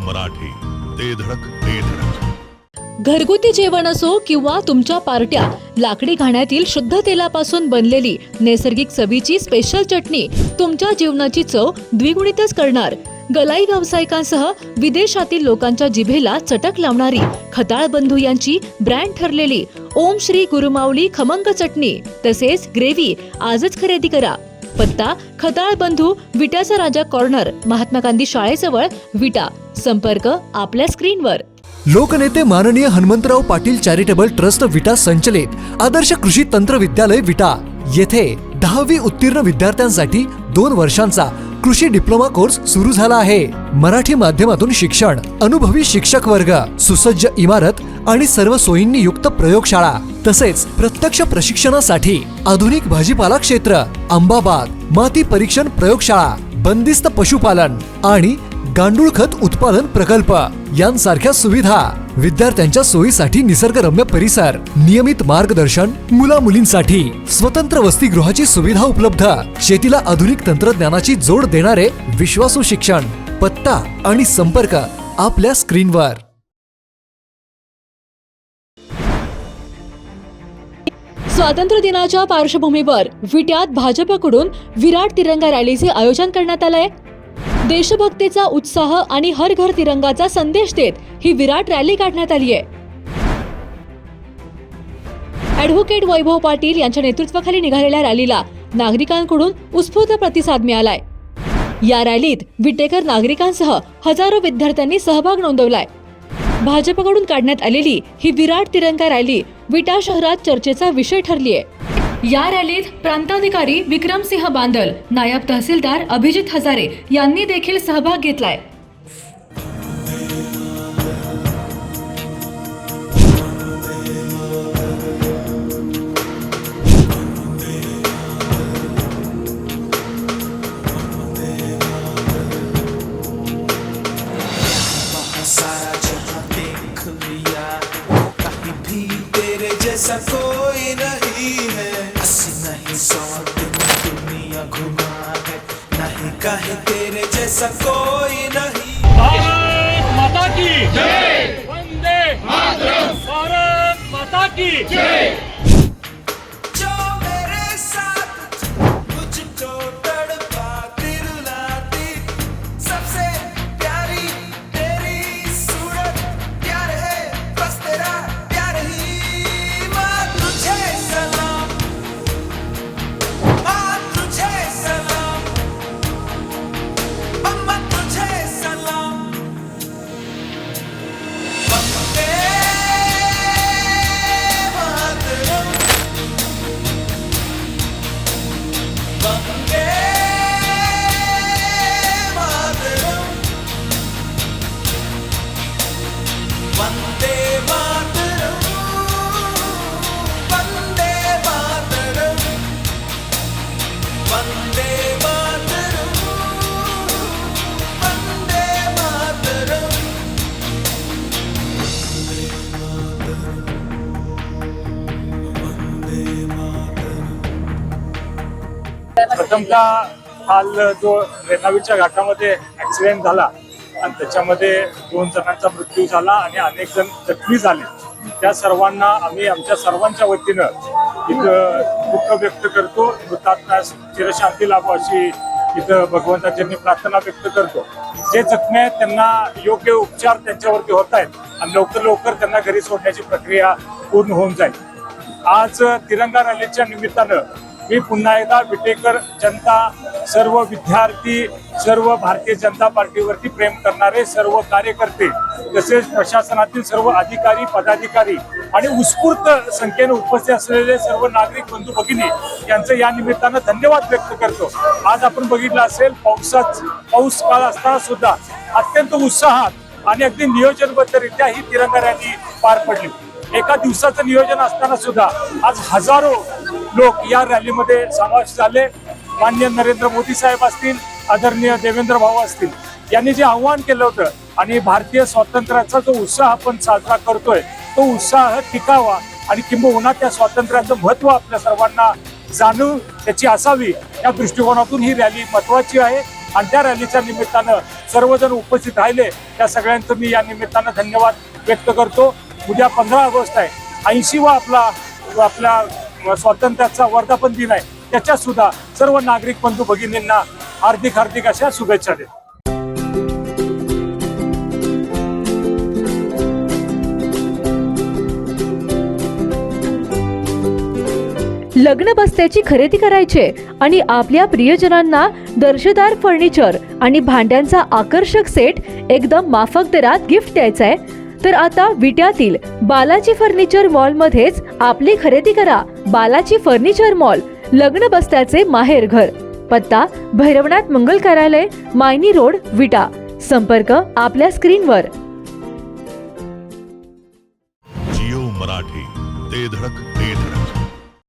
मराठी, ते धडक ते धडक. घरगुती जेवण असो किंवा तुमच्या पार्ट्या, लाकडी घाण्यातील शुद्ध तेलापासून बनलेली नैसर्गिक चवीची स्पेशल चटणी तुमच्या जीवनाची चव द्विगुणितच करणार. गलाई व्यावसायिकांसह विदेशातील लोकांच्या जिभेला चटक लावणारी खताळ बंधू यांची ब्रँड ठरलेली ओम श्री गुरुमाऊली खमंग चटणी तसेच ग्रेव्ही आजच खरेदी करा. पत्ता खताळ बंधू, विटाचा राजा कॉर्नर, महात्मा गांधी शाळेजवळ, विटा. संपर्क आपल्या स्क्रीनवर. लोकनेते माननीय हनुमंतराव पाटील चॅरिटेबल ट्रस्ट विटा संचलित आदर्श कृषी तंत्र विद्यालय विटा येथे 10वी उत्तीर्ण विद्यार्थ्यांसाठी 2 वर्षांचा कृषी डिप्लोमा कोर्स सुरू झाला आहे. मराठी माध्यमातून शिक्षण, अनुभवी शिक्षक वर्ग, सुसज्ज इमारत आणि सर्व सोयींनी युक्त प्रयोगशाळा तसेच प्रत्यक्ष प्रशिक्षणासाठी आधुनिक भाजीपाला क्षेत्र, आंबाबाग, माती परीक्षण प्रयोगशाळा, बंदिस्त पशुपालन आणि गांडूळ खत उत्पादन प्रकल्प यांसारख्या सुविधा, विद्यार्थ्यांच्या सोयीसाठी निसर्गरम्य परिसर, नियमित मार्गदर्शन, मुला मुलींसाठी स्वतंत्र वसतिगृहाची सुविधा उपलब्ध, शेतीला आधुनिक तंत्रज्ञानाची जोड देणारे विश्वासू शिक्षण. पत्ता आणि संपर्क आपल्या स्क्रीनवर. स्वातंत्र्य दिनाच्या पार्श्वभूमीवर विट्यात भाजपकडून विराट तिरंगा रॅलीचे आयोजन करण्यात आलंय. देशभक्तीचा उत्साह आणि हर घर तिरंगाचा संदेश देत ही विराट रॅली काढण्यात आली आहे. ॲडव्होकेट वैभव पाटील यांच्या नेतृत्वाखाली निघालेल्या रॅलीला नागरिकांकडून उत्स्फूर्त प्रतिसाद मिळालाय. या रॅलीत विटेकर नागरिकांसह हजारो विद्यार्थ्यांनी सहभाग नोंदवलाय. भाजपकडून काढण्यात आलेली ही विराट तिरंगा रॅली विटा शहरात चर्चेचा विषय ठरली आहे. या रॅलीत प्रांताधिकारी विक्रमसिंह बांदल, नायब तहसीलदार अभिजित हजारे यांनी देखील सहभाग घेतलाय. जैसा कोई नहीं है, अस्सी नहीं 100 दुनिया घुमा है, नहीं कहे तेरे जैसा कोई नहीं. भारत माता की जय, वंदे मातरम, भारत माता की जय. जो मेरे साथ मुझको तड़पाती रुलाती, सबसे प्यारी तेरी सूरत, प्यार है बस तेरा प्यार ही. तुझे सलाम, माँ तुझे सलाम, अम्मा तुझे सलाम. वंदे मातरम, वंदे मातरम, वंदे मातरम, वंदे मातरम, वंदे मातरम, वंदे मातरम. प्रथमतः काल जो रेणावीच्या घाटामध्ये ऍक्सिडेंट झाला आणि त्याच्यामध्ये 2 जणांचा मृत्यू झाला आणि अनेक जण जखमी झाले, त्या सर्वांना आम्ही आमच्या सर्वांच्या वतीनं इथं दुःख व्यक्त करतो. मृतात्म्यास चिरशांती लाभो अशी इथं भगवंताच्यांनी प्रार्थना व्यक्त करतो. जे जखमी आहेत त्यांना योग्य उपचार त्यांच्यावरती होत आहेत आणि लवकर त्यांना घरी सोडण्याची प्रक्रिया पूर्ण होऊन जाईल. आज तिरंगा रॅलीच्या निमित्तानं मी पुन्हा एकदा विटेकर जनता, सर्व विद्यार्थी, सर्व भारतीय जनता पार्टीवरती प्रेम करणारे सर्व कार्यकर्ते तसेच प्रशासनातील सर्व अधिकारी, पदाधिकारी आणि उत्स्फूर्त संख्येने उपस्थित असलेले सर्व नागरिक बंधू भगिनी यांचं या निमित्तानं धन्यवाद व्यक्त करतो. आज आपण बघितलं असेल पाऊस काळ असताना सुद्धा अत्यंत उत्साहात आणि अगदी नियोजनबद्धरित्या ही तिरंगा रॅली पार पडली. एका दिवसाचं नियोजन असताना सुद्धा आज हजारो लोक या रॅलीमध्ये समावेश झाले. माननीय नरेंद्र मोदी साहेब असतील, आदरणीय देवेंद्र भाऊ असतील, यांनी जे आव्हान केलं होतं आणि भारतीय स्वातंत्र्याचा जो उत्साह आपण साजरा करतोय तो उत्साह टिकावा आणि किंबहुना त्या स्वातंत्र्याचं महत्त्व आपल्या सर्वांना जाणून त्याची असावी या दृष्टिकोनातून ही रॅली महत्त्वाची आहे. आणि त्या रॅलीच्या निमित्तानं सर्वजण उपस्थित राहिले. त्या सगळ्यांचं मी या निमित्तानं धन्यवाद व्यक्त करतो. उद्या 15 ऑगस्ट आहे, 80वा आपल्या स्वातंत्र्याचा वर्धापन दिन आहे. त्याच्यात सुद्धा सर्व नागरिक बंधू भगिनींना हार्दिक अशा शुभेच्छा देतो. लग्न बस्त्याची खरेदी करायची आणि आपल्या प्रियजनांना दर्जेदार फर्निचर आणि भांड्यांचा आकर्षक सेट एकदम माफक दरात गिफ्ट द्यायचा आहे, तर आता विट्यातील बालाजी फर्निचर मॉल मध्येच आपली खरेदी करा. बालाजी फर्निचर मॉल, लग्न बस्त्याचे माहेर घर. पत्ता भैरवनाथ मंगल कार्यालय, मायनी रोड, विटा. संपर्क आपल्या स्क्रीनवर. जिओ मराठी, ते धडक